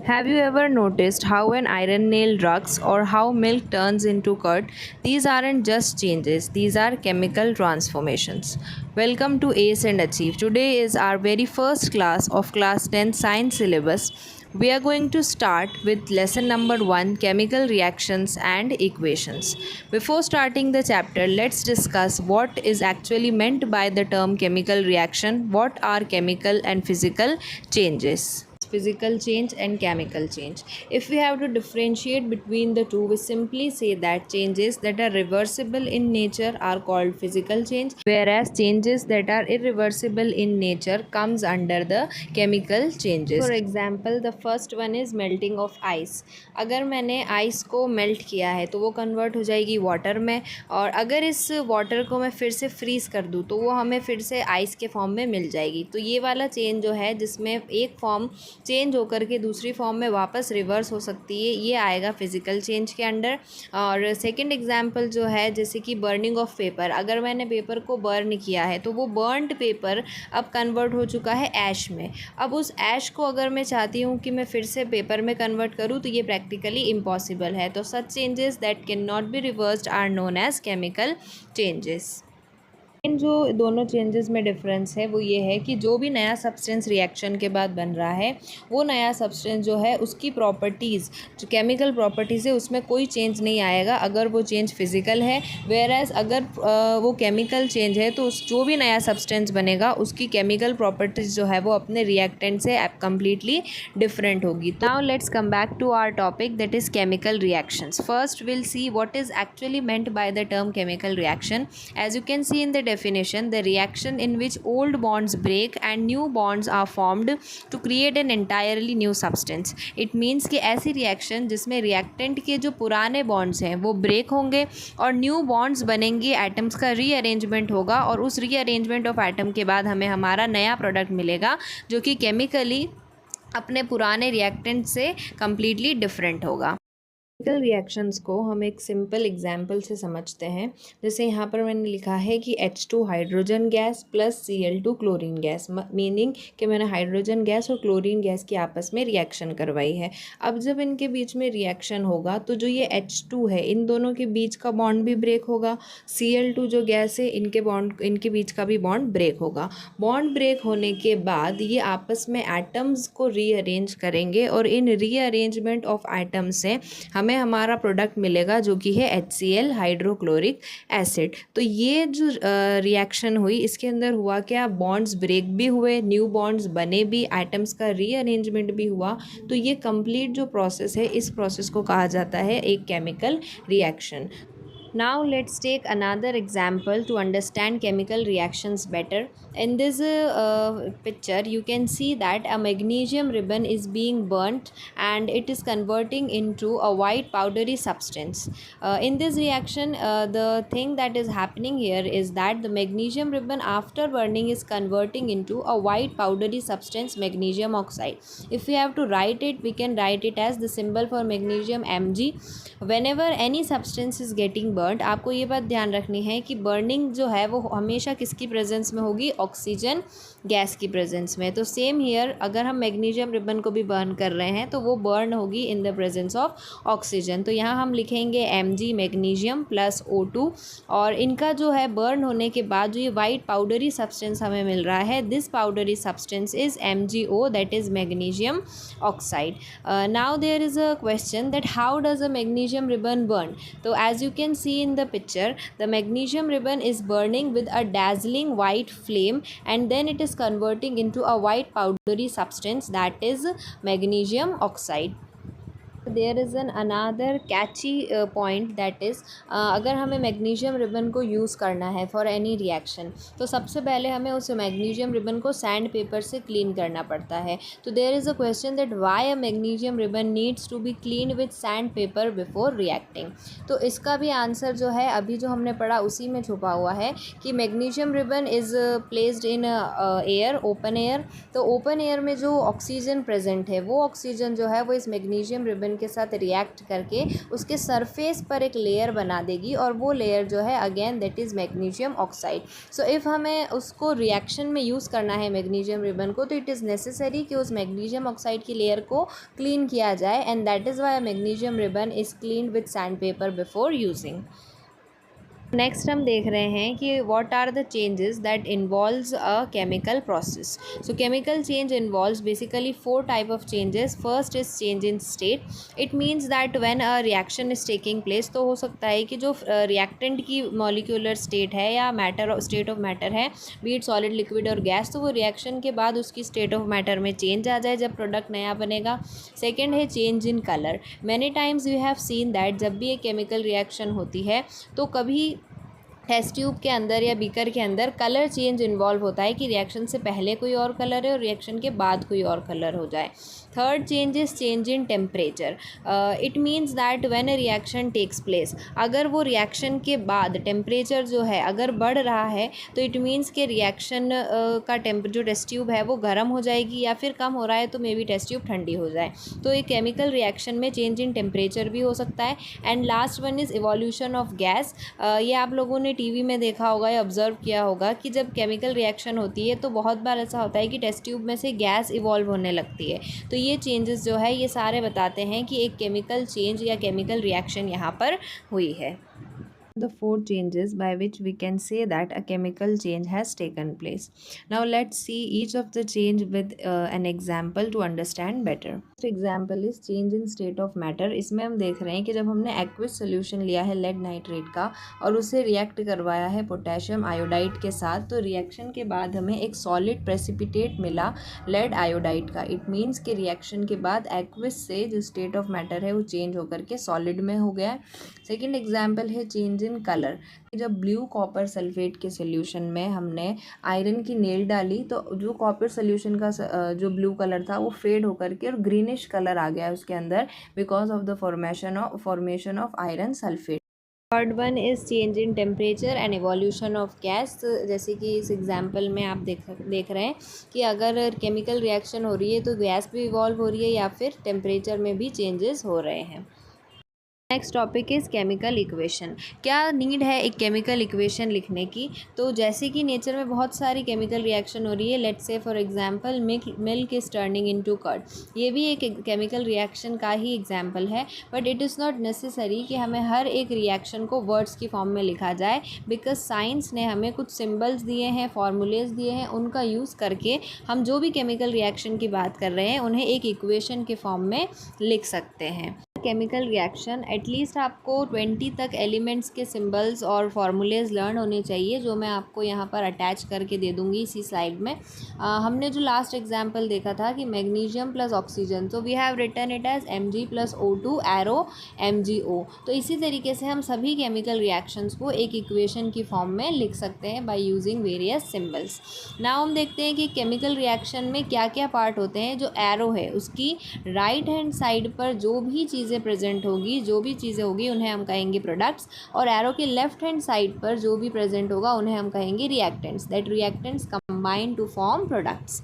Have you ever noticed how an iron nail rusts or how milk turns into curd? These aren't just changes, these are chemical transformations. Welcome to Ace and Achieve. Today is our very first class of class 10 science syllabus. We are going to start with lesson number 1, chemical reactions and equations. Before starting the chapter, let's discuss what is actually meant by the term chemical reaction, what are chemical and physical changes. Physical change and chemical change. If we have to differentiate between the two, we simply say that changes that are reversible in nature are called physical change, whereas changes that are irreversible in nature comes under the chemical changes. For example, the first one is melting of ice. अगर मैंने ice को melt किया है तो वो convert हो जाएगी water में, और अगर इस वाटर को मैं फिर से फ्रीज़ कर दूँ तो वो हमें फिर से आइस के फॉर्म में मिल जाएगी। तो ये वाला चेंज जो है जिसमें एक फॉर्म चेंज होकर के दूसरी फॉर्म में वापस रिवर्स हो सकती है, ये आएगा फिजिकल चेंज के अंडर। और सेकंड एग्जांपल जो है जैसे कि बर्निंग ऑफ पेपर, अगर मैंने पेपर को बर्न किया है तो वो बर्नड पेपर अब कन्वर्ट हो चुका है ऐश में। अब उस ऐश को अगर मैं चाहती हूँ कि मैं फिर से पेपर में कन्वर्ट करूँ तो ये प्रैक्टिकली इम्पॉसिबल है। तो such changes that can not be reversed are known as chemical changes. इन जो दोनों चेंजेस में डिफरेंस है वो ये है कि जो भी नया सब्सटेंस रिएक्शन के बाद बन रहा है वो नया सब्सटेंस जो है उसकी प्रॉपर्टीज़, जो केमिकल प्रॉपर्टीज़ है उसमें कोई चेंज नहीं आएगा अगर वो चेंज फिजिकल है। वेयरएज अगर वो केमिकल चेंज है तो उस जो भी नया सब्सटेंस बनेगा उसकी केमिकल प्रॉपर्टीज़ जो है वो अपने रिएक्टेंट से कम्प्लीटली डिफरेंट होगी। Now let's come back to our topic that is chemical reactions. First will see what is actually meant by the term chemical reaction. As you can see in the definition, the reaction in which old bonds break and new bonds are formed to create an entirely new substance. It means कि ऐसी reaction जिसमें reactant के जो पुराने bonds हैं वो break होंगे और new bonds बनेंगे, atoms का rearrangement होगा और उस rearrangement of atom के बाद हमें हमारा नया product मिलेगा जो कि chemically अपने पुराने reactant से completely different होगा। केमिकल रिएक्शंस को हम एक सिंपल एग्जाम्पल से समझते हैं। जैसे यहाँ पर मैंने लिखा है कि H2 hydrogen gas plus Cl2 chlorine gas, meaning कि मैंने हाइड्रोजन गैस और क्लोरीन गैस की आपस में रिएक्शन करवाई है। अब जब इनके बीच में रिएक्शन होगा तो जो ये H2 है इन दोनों के बीच का बॉन्ड भी ब्रेक होगा, Cl2 जो गैस है इनके बीच का भी बॉन्ड ब्रेक होगा। बॉन्ड ब्रेक होने के बाद ये आपस में एटम्स को रीअरेंज करेंगे और इन रीअरेंजमेंट ऑफ एटम्स से हमें हमारा प्रोडक्ट मिलेगा जो कि है HCl हाइड्रोक्लोरिक एसिड। तो ये जो रिएक्शन हुई इसके अंदर हुआ क्या, बॉन्ड्स ब्रेक भी हुए, न्यू बॉन्ड्स बने भी, एटम्स का रीअरेंजमेंट भी हुआ। तो ये कंप्लीट जो प्रोसेस है इस प्रोसेस को कहा जाता है एक chemical reaction. Now let's take another example to understand chemical reactions better. In this picture you can see that a magnesium ribbon is being burnt and it is converting into a white powdery substance. In this reaction the thing that is happening here is that the magnesium ribbon after burning is converting into a white powdery substance, magnesium oxide. If we have to write it, we can write it as the symbol for magnesium Mg. Whenever any substance is getting burn, आपको ये बात ध्यान रखनी है कि burning जो है वो हमेशा किसकी प्रेजेंस में होगी, ऑक्सीजन गैस की प्रेजेंस में। तो सेम हियर अगर हम मैग्नीशियम रिबन को भी बर्न कर रहे हैं तो वो बर्न होगी in the presence of oxygen. तो यहाँ हम लिखेंगे Mg मैग्नीशियम प्लस O2 और इनका जो है बर्न होने के बाद जो ये वाइट पाउडरी सब्सटेंस हमें मिल रहा है, this powdery substance is MgO that is magnesium oxide. Now there is a question that how does a magnesium ribbon burn. तो as you can see in the picture, the magnesium ribbon is burning with a dazzling white flame and then it is converting into a white powdery substance that is magnesium oxide. There is an another catchy point that is अगर हमें magnesium ribbon को use करना है for any reaction तो सबसे पहले हमें उस मैग्नीशियम रिबन को सैंड पेपर से क्लीन करना पड़ता है। तो there is a question that why a magnesium ribbon needs to be clean with sand paper before reacting. तो इसका भी आंसर जो है अभी जो हमने पढ़ा उसी में छुपा हुआ है कि magnesium ribbon is placed in air, open air. तो ओपन एयर में जो ऑक्सीजन प्रेजेंट है वो ऑक्सीजन जो है वो इस मैग्नीशियम रिबन के साथ रिएक्ट करके उसके सरफेस पर एक लेयर बना देगी और वो लेयर जो है again that is magnesium oxide. So if हमें उसको रिएक्शन में यूज़ करना है मैग्नीशियम रिबन को, तो इट इज़ नेसेसरी कि उस मैग्नीशियम ऑक्साइड की लेयर को क्लीन किया जाए, and that is why magnesium ribbon is clean with sand paper before using. Next हम देख रहे हैं कि what are the changes that involves a chemical process. So chemical change involves basically 4 type of changes. First is change in state. It means that when a reaction is taking place, तो हो सकता है कि जो reactant की molecular state है या matter state of matter है, बी इट सॉलिड लिक्विड और गैस, तो वो रिएक्शन के बाद उसकी स्टेट ऑफ मैटर में चेंज आ जाए जब प्रोडक्ट नया बनेगा। सेकेंड है change in colour. Many times we have seen that जब भी एक केमिकल रिएक्शन होती है तो कभी टेस्ट ट्यूब के अंदर या बीकर के अंदर कलर चेंज इन्वॉल्व होता है कि रिएक्शन से पहले कोई और कलर है और रिएक्शन के बाद कोई और कलर हो जाए। Third change is change in temperature. It means that when a reaction takes place, अगर वो रिएक्शन के बाद टेम्परेचर जो है अगर बढ़ रहा है तो इट मीन्स कि रिएक्शन का जो टेस्ट ट्यूब है वो गर्म हो जाएगी, या फिर कम हो रहा है तो मे बी टेस्ट ट्यूब ठंडी हो जाए। तो एक केमिकल रिएक्शन में चेंज इन टेम्परेचर भी हो सकता है। And last one is evolution of gas. ये आप लोगों ने टीवी में देखा होगा या ऑब्जर्व किया होगा कि जब केमिकल रिएक्शन होती है तो बहुत बार ऐसा होता है कि टेस्ट ट्यूब में से गैस इवॉल्व होने लगती है। तो ये चेंजेस जो है ये सारे बताते हैं कि एक केमिकल चेंज या केमिकल रिएक्शन यहाँ पर हुई है। The 4 changes by which we can say that a chemical change has taken place. Now let's see each of the change with an example to understand better. First example is change in state of matter. इसमें हम देख रहे हैं कि जब हमने aqueous solution लिया है lead nitrate का और उसे react करवाया है पोटेशियम आयोडाइड के साथ, तो रिएक्शन के बाद हमें एक solid precipitate मिला lead iodide का। It means कि रिएक्शन के बाद aqueous से जो state of matter है वो change होकर के solid में हो गया है। सेकेंड एग्जाम्पल है चेंज इन कलर। जब ब्लू कॉपर सल्फेट के सोल्यूशन में हमने आयरन की नेल डाली तो जो कॉपर सोल्यूशन का जो ब्लू कलर था वो फेड होकर के और ग्रीनिश कलर आ गया उसके अंदर because of the formation of iron sulphate. Third one is change in temperature and evolution of gas. जैसे कि इस एग्जाम्पल में आप देख रहे हैं कि अगर केमिकल रिएक्शन हो रही है तो गैस भी इवॉल्व हो रही है या फिर टेम्परेचर में भी चेंजेस हो रहे हैं। Next topic is chemical equation. क्या नीड है एक केमिकल इक्वेशन लिखने की? तो जैसे कि नेचर में बहुत सारी केमिकल रिएक्शन हो रही है, let's say for example milk is turning into curd, ये भी एक केमिकल रिएक्शन का ही एग्जांपल है। But it is not necessary कि हमें हर एक रिएक्शन को वर्ड्स की फॉर्म में लिखा जाए, बिकॉज साइंस ने हमें कुछ सिम्बल्स दिए हैं, फॉर्मूलेज दिए हैं, उनका यूज़ करके हम जो भी केमिकल रिएक्शन की बात कर रहे हैं उन्हें एक इक्वेशन के फॉर्म में लिख सकते हैं। केमिकल रिएक्शन एटलीस्ट आपको 20 तक एलिमेंट्स के सिंबल्स और फार्मूलेज लर्न होने चाहिए, जो मैं आपको यहाँ पर अटैच करके दे दूँगी इसी स्लाइड में। हमने जो लास्ट एग्जांपल देखा था कि मैग्नीशियम प्लस ऑक्सीजन, तो we have written it as Mg plus O2 arrow MgO। तो इसी तरीके से हम सभी केमिकल रिएक्शंस को एक इक्वेशन की फॉर्म में लिख सकते हैं by using various symbols. Now हम देखते हैं कि केमिकल रिएक्शन में क्या क्या पार्ट होते हैं। जो एरो है उसकी राइट हैंड साइड पर जो भी चीज़ें प्रेजेंट होगी, जो भी चीज़ें होगी उन्हें हम कहेंगे प्रोडक्ट्स, और एरो के लेफ्ट हैंड साइड पर जो भी प्रेजेंट होगा उन्हें हम कहेंगे reactants. That reactants combine to form products.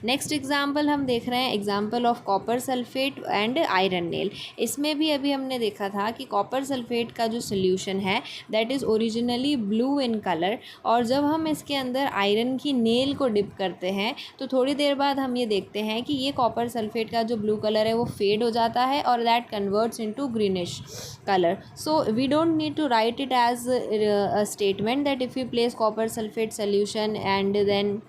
Next example हम देख रहे हैं example of copper sulphate and iron nail. इसमें भी अभी हमने देखा था कि कॉपर सल्फेट का जो सोल्यूशन है that is originally blue in colour, और जब हम इसके अंदर आयरन की नेल को डिप करते हैं तो थोड़ी देर बाद हम ये देखते हैं कि ये कॉपर सल्फेट का जो ब्लू कलर है वो फेड हो जाता है और that converts into greenish colour. So we don't need to write it as a statement that if you place copper sulphate solution and then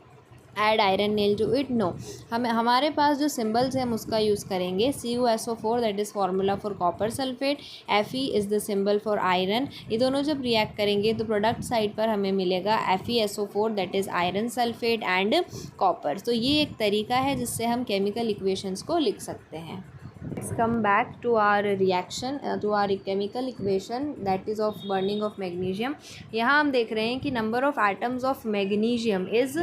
add iron nail to it. No, हमारे पास जो symbols हैं हम उसका use करेंगे। CuSO4 that is formula for copper sulphate, Fe is the symbol for iron. ये दोनों जब रिएक्ट करेंगे तो प्रोडक्ट साइड पर हमें मिलेगा FeSO4 that is iron sulphate and copper. तो ये एक तरीका है जिससे हम केमिकल इक्वेशंस को लिख सकते हैं। Let's come back to our reaction to our chemical equation that is of burning of magnesium. यहाँ हम देख रहे हैं कि number of atoms of magnesium is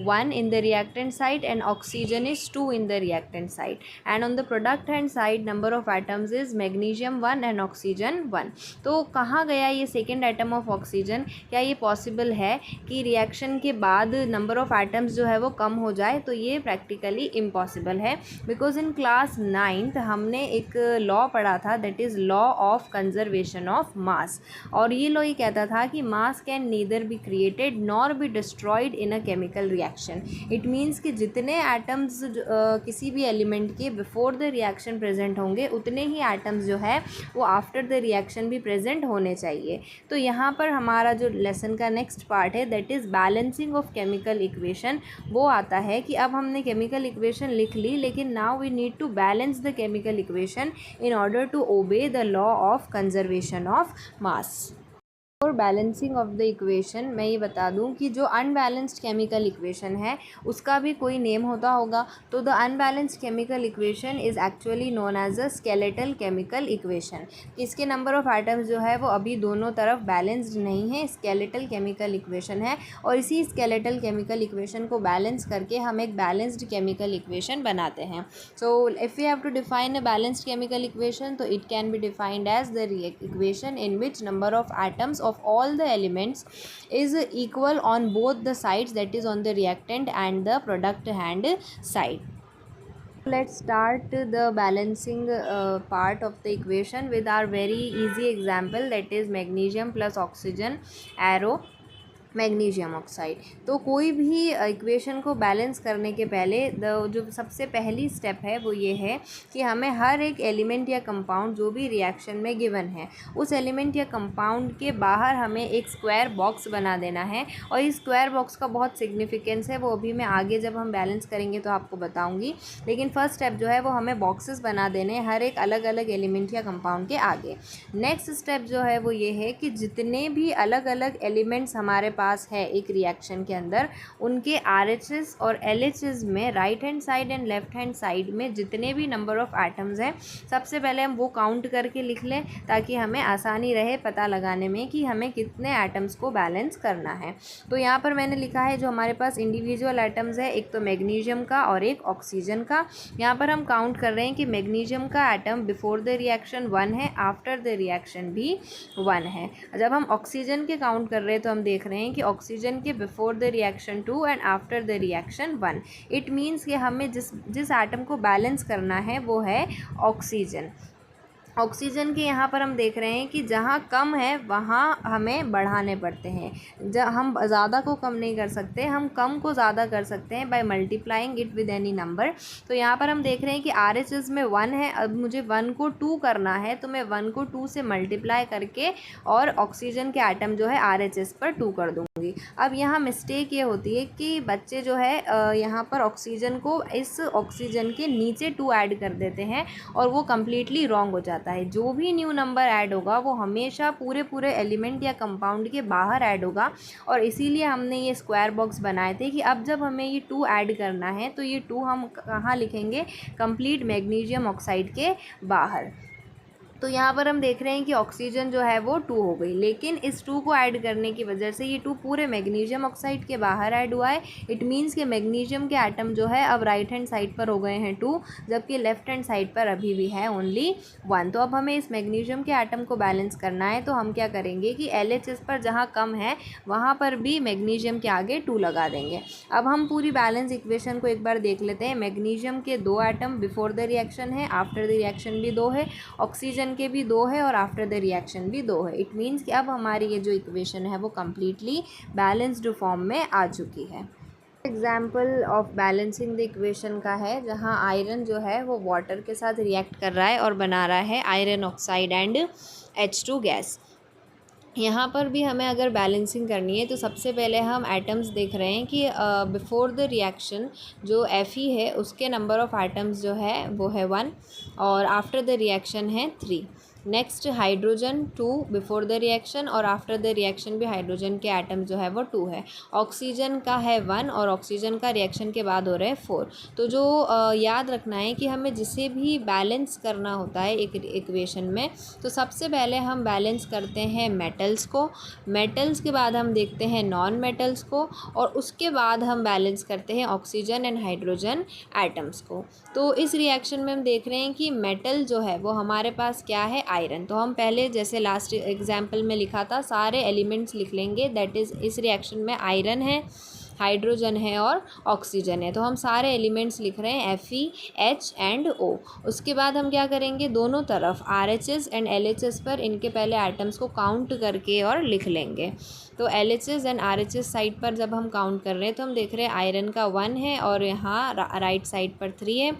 1 in the reactant side and oxygen is 2 in the reactant side, and on the product hand side number of atoms is magnesium 1 and oxygen 1. तो कहाँ गया ये second atom of oxygen? क्या ये possible है कि reaction के बाद number of atoms जो है वो कम हो जाए? तो ये practically impossible है, because in class 9th हमने एक लॉ पढ़ा था, that is law of conservation of mass. और ये लॉ ये कहता था कि मास can neither be created nor be destroyed in a chemical reaction. It means कि जितने एटम्स किसी भी एलिमेंट के बिफोर द रिएक्शन प्रेजेंट होंगे, उतने ही एटम्स जो है वो आफ्टर द रिएक्शन भी प्रेजेंट होने चाहिए। तो यहाँ पर हमारा जो लेसन का नेक्स्ट पार्ट है, that is balancing of chemical equation, वो आता है कि अब हमने केमिकल इक्वेशन लिख ली, लेकिन now we need to balance the chemical equation in order to obey the law of conservation of mass. और बैलेंसिंग ऑफ द इक्वेशन मैं ये बता दूं कि जो अनबैलेंस्ड केमिकल इक्वेशन है उसका भी कोई नेम होता होगा। तो the unbalanced chemical equation is actually known as a skeletal chemical equation. इसके नंबर ऑफ एटम्स जो है वो अभी दोनों तरफ बैलेंस्ड नहीं है, स्केलेटल केमिकल इक्वेशन है। और इसी स्केलेटल केमिकल इक्वेशन को बैलेंस करके हम एक बैलेंस्ड केमिकल इक्वेशन बनाते हैं। So if you have to define a balanced chemical equation, तो it can be defined as the equation in which number of atoms of all the elements is equal on both the sides, that is on the reactant and the product hand side. Let's start the balancing part of the equation with our very easy example, that is magnesium plus oxygen arrow magnesium oxide. तो कोई भी equation को balance करने के पहले जो सबसे पहली स्टेप है वो ये है कि हमें हर एक एलिमेंट या कंपाउंड जो भी रिएक्शन में गिवन है, उस एलिमेंट या कंपाउंड के बाहर हमें एक स्क्वायर बॉक्स बना देना है। और इस स्क्वायर बॉक्स का बहुत सिग्निफिकेंस है, वो अभी मैं आगे जब हम बैलेंस करेंगे तो आपको बताऊँगी। लेकिन फर्स्ट स्टेप जो है वो हमें बॉक्सेस बना देने हर एक अलग अलग एलिमेंट या कंपाउंड के आगे। नेक्स्ट स्टेप जो है वो ये है कि जितने भी अलग अलग एलिमेंट्स हमारे पास है एक रिएक्शन के अंदर, उनके RHS और LHS में right hand side and left hand side में जितने भी नंबर ऑफ एटम्स हैं, सबसे पहले हम वो काउंट करके लिख लें ताकि हमें आसानी रहे पता लगाने में कि हमें कितने एटम्स को बैलेंस करना है। तो यहाँ पर मैंने लिखा है जो हमारे पास इंडिविजुअल एटम्स है, एक तो मैग्नीशियम का और एक ऑक्सीजन का। यहाँ पर हम काउंट कर रहे हैं कि मैग्नीशियम का एटम बिफोर द रिएक्शन 1 है, आफ्टर द रिएक्शन भी 1 है। जब हम ऑक्सीजन के काउंट कर रहे हैं तो हम देख रहे हैं कि ऑक्सीजन के before the reaction 2 and after the reaction 1। It means कि हमें जिस एटम को बैलेंस करना है वो है ऑक्सीजन। ऑक्सीजन के यहाँ पर हम देख रहे हैं कि जहाँ कम है वहाँ हमें बढ़ाने पड़ते हैं। जब हम ज़्यादा को कम नहीं कर सकते, हम कम को ज़्यादा कर सकते हैं by multiplying it with any number. तो यहाँ पर हम देख रहे हैं कि RHS में 1 है, अब मुझे 1 को 2 करना है, तो मैं 1 को 2 से मल्टीप्लाई करके और ऑक्सीजन के एटम जो है RHS पर 2 कर दूँगी। अब यहाँ मिस्टेक ये होती है कि बच्चे जो है यहाँ पर ऑक्सीजन को इस ऑक्सीजन के नीचे 2 ऐड कर देते हैं और वो कम्प्लीटली रॉन्ग हो जाता है। जो भी न्यू नंबर ऐड होगा वो हमेशा पूरे एलिमेंट या कंपाउंड के बाहर ऐड होगा। और इसीलिए हमने ये स्क्वायर बॉक्स बनाए थे कि अब जब हमें ये 2 ऐड करना है तो ये 2 हम कहाँ लिखेंगे, कंप्लीट मैग्नीशियम ऑक्साइड के बाहर। तो यहाँ पर हम देख रहे हैं कि ऑक्सीजन जो है वो 2 हो गई, लेकिन इस 2 को ऐड करने की वजह से ये 2 पूरे मैग्नीशियम ऑक्साइड के बाहर ऐड हुआ है। इट मीन्स कि मैग्नीशियम के एटम जो है अब राइट हैंड साइड पर हो गए हैं 2, जबकि लेफ्ट हैंड साइड पर अभी भी है ओनली 1। तो अब हमें इस मैग्नीशियम के एटम को बैलेंस करना है, तो हम क्या करेंगे कि LHS पर जहाँ कम है वहाँ पर भी मैग्नीशियम के आगे 2 लगा देंगे। अब हम पूरी बैलेंस इक्वेशन को एक बार देख लेते हैं। मैग्नीशियम के 2 एटम बिफोर द रिएक्शन है, आफ्टर द रिएक्शन भी 2 है, ऑक्सीजन के भी 2 है और आफ्टर द रिएक्शन भी 2 है। इट मीन्स कि अब हमारी ये जो इक्वेशन है वो कम्प्लीटली बैलेंस्ड फॉर्म में आ चुकी है। Example of balancing the equation का है जहाँ आयरन जो है वो वाटर के साथ रिएक्ट कर रहा है और बना रहा है iron oxide and H2 gas. यहाँ पर भी हमें अगर बैलेंसिंग करनी है तो सबसे पहले हम एटम्स देख रहे हैं कि बिफोर द रिएक्शन जो Fe है उसके नंबर ऑफ एटम्स जो है वो है 1 और आफ्टर द रिएक्शन है 3। Next hydrogen 2 before the reaction और आफ्टर द रिएक्शन भी हाइड्रोजन के एटम जो है वो 2 है। ऑक्सीजन का है 1 और ऑक्सीजन का रिएक्शन के बाद हो रहे हैं 4। तो जो याद रखना है कि हमें जिसे भी बैलेंस करना होता है एक इक्वेशन में, तो सबसे पहले हम बैलेंस करते हैं मेटल्स को, मेटल्स के बाद हम देखते हैं नॉन मेटल्स को और उसके बाद हम बैलेंस करते हैं ऑक्सीजन एंड हाइड्रोजन एटम्स को। तो इस रिएक्शन में हम देख रहे हैं कि मेटल जो है वो हमारे पास क्या है, आयरन। तो हम पहले जैसे लास्ट एग्जाम्पल में लिखा था सारे एलिमेंट्स लिख लेंगे, दैट इज़ इस रिएक्शन में आयरन है, हाइड्रोजन है और ऑक्सीजन है। तो हम सारे एलिमेंट्स लिख रहे हैं Fe, H एंड O। उसके बाद हम क्या करेंगे, दोनों तरफ RHS एंड LHS पर इनके पहले एटम्स को काउंट करके और लिख लेंगे। तो LHS एंड RHS साइड पर जब हम काउंट कर रहे हैं तो हम देख रहे हैं आयरन का 1 है और यहाँ राइट साइड पर 3 है।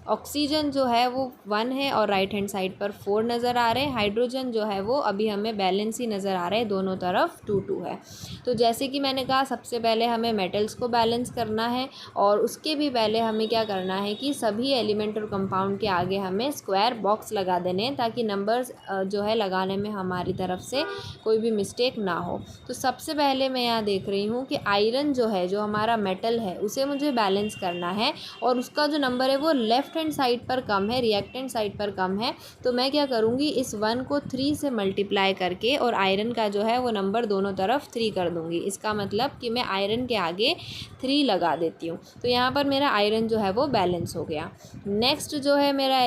ऑक्सीजन जो है वो 1 है और राइट हैंड साइड पर 4 नज़र आ रहे हैं। हाइड्रोजन जो है वो अभी हमें बैलेंस ही नज़र आ रहा है, दोनों तरफ 2 है। तो जैसे कि मैंने कहा, सबसे पहले हमें मेटल्स को बैलेंस करना है और उसके भी पहले हमें क्या करना है कि सभी एलिमेंट और कंपाउंड के आगे हमें स्क्वायर बॉक्स लगा देने हैं ताकि नंबर्स जो है लगाने में हमारी तरफ से कोई भी मिस्टेक ना हो। तो सबसे पहले मैं यहाँ देख रही हूँ कि आयरन जो है, जो हमारा मेटल है, उसे मुझे बैलेंस करना है और उसका जो नंबर है वो लेफ़्ट हैंड साइड पर कम है, रिएक्टेंट साइड पर कम है। तो मैं क्या करूँगी, इस 1 को 3 से मल्टीप्लाई करके और आयरन का जो है वो नंबर दोनों तरफ 3 कर दूँगी। इसका मतलब कि मैं आयरन के आगे 3 लगा देती हूँ। तो यहाँ पर मेरा आयरन जो है वो बैलेंस हो गया। नेक्स्ट जो है मेरा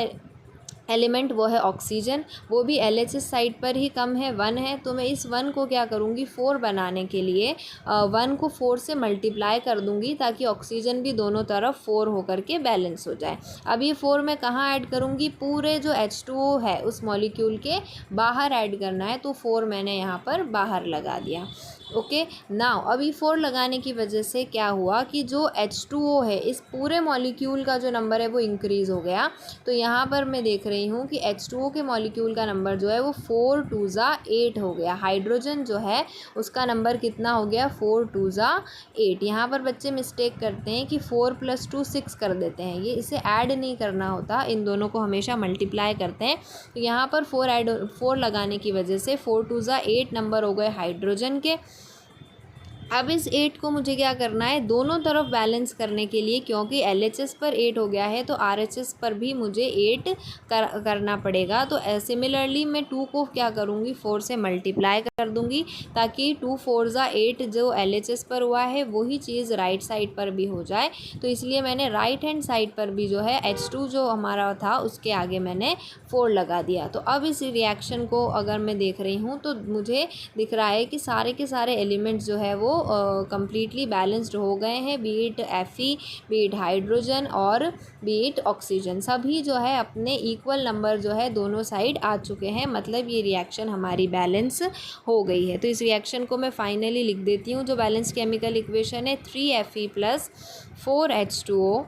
एलिमेंट वो है ऑक्सीजन, वो भी LHS साइड पर ही कम है, 1 है। तो मैं इस 1 को क्या करूँगी, 4 बनाने के लिए 1 को 4 से मल्टीप्लाई कर दूँगी ताकि ऑक्सीजन भी दोनों तरफ 4 होकर के बैलेंस हो जाए। अब ये 4 मैं कहाँ ऐड करूँगी, पूरे जो H2O है उस मॉलिक्यूल के बाहर ऐड करना है। तो 4 मैंने यहाँ पर बाहर लगा दिया। ओके नाउ अभी 4 लगाने की वजह से क्या हुआ कि जो H2O है, इस पूरे मॉलिक्यूल का जो नंबर है वो इंक्रीज़ हो गया। तो यहाँ पर मैं देख रही हूँ कि H2O के मॉलिक्यूल का नंबर जो है वो 4 2 8 हो गया। हाइड्रोजन जो है उसका नंबर कितना हो गया, 4 2 8। यहाँ पर बच्चे मिस्टेक करते हैं कि 4 + 2 6 कर देते हैं, ये इसे ऐड नहीं करना होता, इन दोनों को हमेशा मल्टीप्लाई करते हैं। तो यहाँ पर 4 लगाने की वजह से 4 2 8 नंबर हो गए हाइड्रोजन के। अब इस 8 को मुझे क्या करना है, दोनों तरफ बैलेंस करने के लिए, क्योंकि LHS पर 8 हो गया है तो RHS पर भी मुझे 8 करना पड़ेगा। तो सिमिलरली मैं 2 को क्या करूँगी, 4 से मल्टीप्लाई कर दूँगी ताकि 2 4 8 जो LHS पर हुआ है वही चीज़ राइट साइड पर भी हो जाए। तो इसलिए मैंने राइट हैंड साइड पर भी जो है H2 जो हमारा था उसके आगे मैंने 4 लगा दिया। तो अब इस रिएक्शन को अगर मैं देख रही हूँ तो मुझे दिख रहा है कि सारे के सारे एलिमेंट्स जो है वो कंप्लीटली बैलेंस्ड हो गए हैं, B it Fe, B it hydrogen और बी इट ऑक्सीजन, सभी जो है अपने इक्वल नंबर जो है दोनों साइड आ चुके हैं। मतलब ये रिएक्शन हमारी बैलेंस हो गई है। तो इस रिएक्शन को मैं फाइनली लिख देती हूँ। जो बैलेंस केमिकल इक्वेशन है 3Fe + 4H2O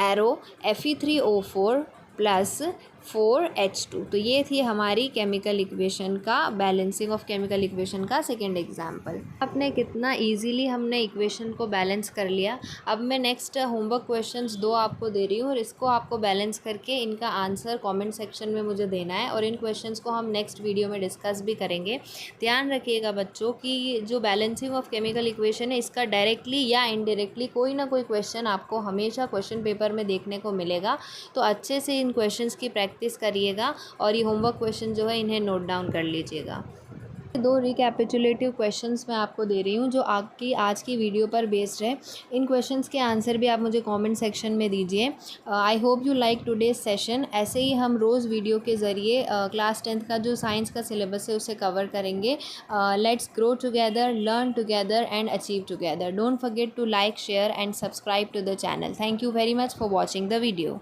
arrow Fe3O4 + 4H2। तो ये थी हमारी केमिकल इक्वेशन का, बैलेंसिंग ऑफ केमिकल इक्वेशन का सेकेंड एग्जाम्पल। आपने कितना इजीली हमने इक्वेशन को बैलेंस कर लिया। अब मैं नेक्स्ट होमवर्क क्वेश्चंस 2 आपको दे रही हूँ और इसको आपको बैलेंस करके इनका आंसर कमेंट सेक्शन में मुझे देना है और इन क्वेश्चंस को हम नेक्स्ट वीडियो में डिस्कस भी करेंगे। ध्यान रखिएगा बच्चों कि जो बैलेंसिंग ऑफ केमिकल इक्वेशन है इसका डायरेक्टली या इनडायरेक्टली कोई ना कोई क्वेश्चन आपको हमेशा क्वेश्चन पेपर में देखने को मिलेगा। तो अच्छे से इन क्वेश्चंस की प्रैक्टिस करिएगा और ये होमवर्क क्वेश्चन जो है इन्हें नोट डाउन कर लीजिएगा। 2 रिकैपिचुलेटिव क्वेश्चंस मैं आपको दे रही हूँ जो आपकी आज की वीडियो पर बेस्ड है। इन क्वेश्चंस के आंसर भी आप मुझे कमेंट सेक्शन में दीजिए। I hope you like today's session. ऐसे ही हम रोज़ वीडियो के ज़रिए क्लास 10th का जो साइंस का सिलेबस है उसे कवर करेंगे। Let's grow together, learn together and achieve together. Don't forget to like, share and subscribe to the channel. Thank you very much for watching the video.